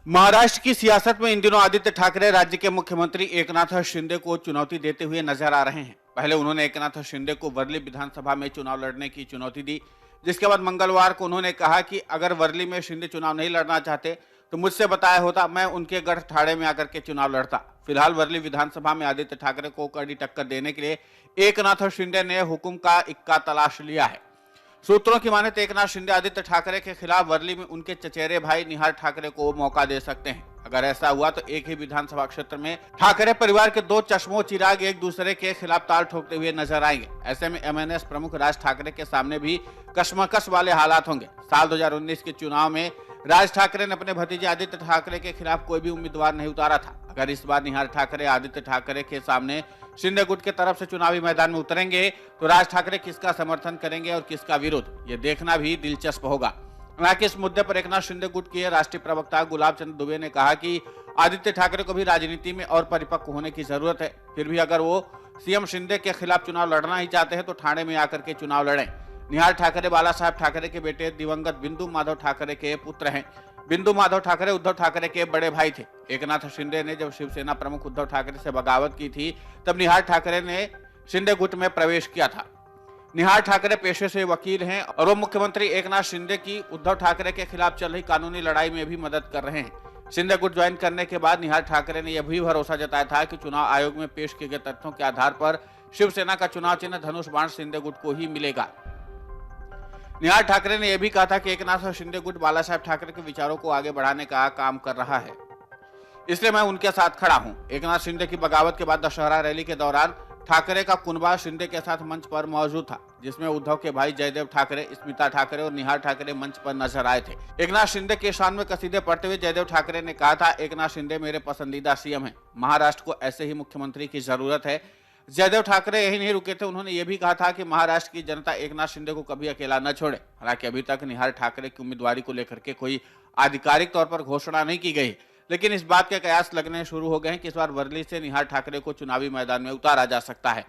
महाराष्ट्र की सियासत में इन दिनों आदित्य ठाकरे राज्य के मुख्यमंत्री एकनाथ शिंदे को चुनौती देते हुए नजर आ रहे हैं। पहले उन्होंने एकनाथ शिंदे को वर्ली विधानसभा में चुनाव लड़ने की चुनौती दी, जिसके बाद मंगलवार को उन्होंने कहा कि अगर वर्ली में शिंदे चुनाव नहीं लड़ना चाहते तो मुझसे बताया होता, मैं उनके गढ़ ठाणे में आकर के चुनाव लड़ता। फिलहाल वर्ली विधानसभा में आदित्य ठाकरे को कड़ी टक्कर देने के लिए एकनाथ शिंदे ने हुक्म का इक्का तलाश लिया है। सूत्रों की माने तो एकनाथ शिंदे आदित्य ठाकरे के खिलाफ वर्ली में उनके चचेरे भाई निहार ठाकरे को मौका दे सकते हैं। अगर ऐसा हुआ तो एक ही विधानसभा क्षेत्र में ठाकरे परिवार के दो चश्मों चिराग एक दूसरे के खिलाफ ताल ठोकते हुए नजर आएंगे। ऐसे में एमएनएस प्रमुख राज ठाकरे के सामने भी कशमकश वाले हालात होंगे। साल 2019 के चुनाव में राज ठाकरे ने अपने भतीजे आदित्य ठाकरे के खिलाफ कोई भी उम्मीदवार नहीं उतारा था। अगर इस बार निहार ठाकरे आदित्य ठाकरे के सामने शिंदे गुट के तरफ से चुनावी मैदान में उतरेंगे तो राज ठाकरे किसका समर्थन करेंगे और किसका विरोध, ये देखना भी दिलचस्प होगा। हालांकि इस मुद्दे पर एकनाथ शिंदे गुट के राष्ट्रीय प्रवक्ता गुलाब चंद दुबे ने कहा कि आदित्य ठाकरे को भी राजनीति में और परिपक्व होने की जरूरत है। फिर भी अगर वो सीएम शिंदे के खिलाफ चुनाव लड़ना ही चाहते हैं तो ठाणे में आकर के चुनाव लड़ें। निहार ठाकरे बाला साहब ठाकरे के बेटे दिवंगत बिंदु माधव ठाकरे के पुत्र हैं। बिंदु माधव ठाकरे उद्धव ठाकरे के बड़े भाई थे। एकनाथ शिंदे ने जब शिवसेना प्रमुख उद्धव ठाकरे से बगावत की थी तब निहार ठाकरे ने शिंदे गुट में प्रवेश किया था। निहार ठाकरे पेशे से वकील हैं और वो मुख्यमंत्री एकनाथ शिंदे की उद्धव ठाकरे के खिलाफ चल रही कानूनी लड़ाई में भी मदद कर रहे हैं। शिंदे गुट ज्वाइन करने के बाद निहार ठाकरे ने यह भी भरोसा जताया था कि चुनाव आयोग में पेश किए गए तथ्यों के आधार पर शिवसेना का चुनाव चिन्ह धनुष बाण शिंदे गुट को ही मिलेगा। निहार ठाकरे ने यह भी कहा था कि एकनाथ शिंदे गुट बाला साहब ठाकरे के विचारों को आगे बढ़ाने का काम कर रहा है, इसलिए मैं उनके साथ खड़ा हूं। एकनाथ शिंदे की बगावत के बाद दशहरा रैली के दौरान ठाकरे का कुनबा शिंदे के साथ मंच पर मौजूद था, जिसमें उद्धव के भाई जयदेव ठाकरे, स्मिता ठाकरे और निहार ठाकरे मंच पर नजर आए थे। एकनाथ शिंदे के शान में कसीदे पढ़ते हुए जयदेव ठाकरे ने कहा था, एकनाथ शिंदे मेरे पसंदीदा सीएम हैं। महाराष्ट्र को ऐसे ही मुख्यमंत्री की जरूरत है। जयदेव ठाकरे यही नहीं रुके थे, उन्होंने ये भी कहा था कि महाराष्ट्र की जनता एकनाथ शिंदे को कभी अकेला न छोड़े। हालांकि अभी तक निहार ठाकरे की उम्मीदवारी को लेकर के कोई आधिकारिक तौर पर घोषणा नहीं की गई, लेकिन इस बात के कयास लगने शुरू हो गए हैं कि इस बार वर्ली से निहार ठाकरे को चुनावी मैदान में उतारा जा सकता है।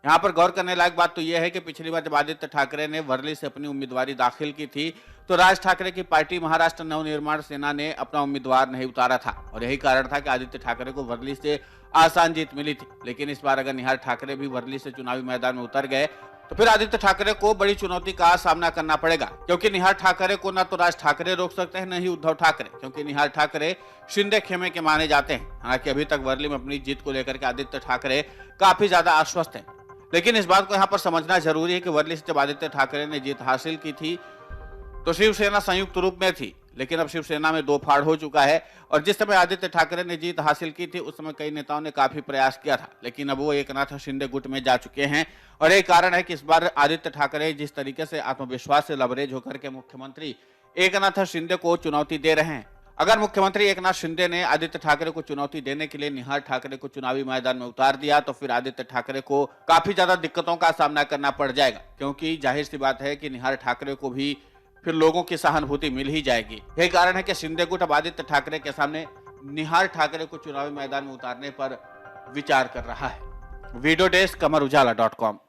यहाँ पर गौर करने लायक बात तो यह है कि पिछली बार जब आदित्य ठाकरे ने वर्ली से अपनी उम्मीदवारी दाखिल की थी तो राज ठाकरे की पार्टी महाराष्ट्र नवनिर्माण सेना ने अपना उम्मीदवार नहीं उतारा था और यही कारण था कि आदित्य ठाकरे को वर्ली से आसान जीत मिली थी। लेकिन इस बार अगर निहार ठाकरे भी वर्ली से चुनावी मैदान में उतर गए तो फिर आदित्य ठाकरे को बड़ी चुनौती का सामना करना पड़ेगा, क्योंकि निहार ठाकरे को न तो राज ठाकरे रोक सकते हैं न ही उद्धव ठाकरे, क्योंकि निहार ठाकरे शिंदे खेमे के माने जाते हैं। हालांकि अभी तक वर्ली में अपनी जीत को लेकर के आदित्य ठाकरे काफी ज्यादा आश्वस्त हैं, लेकिन इस बात को यहाँ पर समझना जरूरी है कि वर्ली से जब आदित्य ठाकरे ने जीत हासिल की थी तो शिवसेना संयुक्त रूप में थी, लेकिन अब शिवसेना में दो फाड़ हो चुका है और जिस समय आदित्य ठाकरे ने जीत हासिल की थी उस समय कई नेताओं ने काफी प्रयास किया था, लेकिन अब वो एकनाथ शिंदे गुट में जा चुके हैं। और यही कारण है कि इस बार आदित्य ठाकरे जिस तरीके से आत्मविश्वास से लबरेज होकर के मुख्यमंत्री एकनाथ शिंदे को चुनौती दे रहे हैं। अगर मुख्यमंत्री एकनाथ शिंदे ने आदित्य ठाकरे को चुनौती देने के लिए निहार ठाकरे को चुनावी मैदान में उतार दिया तो फिर आदित्य ठाकरे को काफी ज्यादा दिक्कतों का सामना करना पड़ जाएगा, क्योंकि जाहिर सी बात है कि निहार ठाकरे को भी फिर लोगों की सहानुभूति मिल ही जाएगी। यही कारण है कि शिंदे गुट अब आदित्य ठाकरे के सामने निहार ठाकरे को चुनावी मैदान में उतारने पर विचार कर रहा है। वीडियो डेस्क, कमर उजाला.com।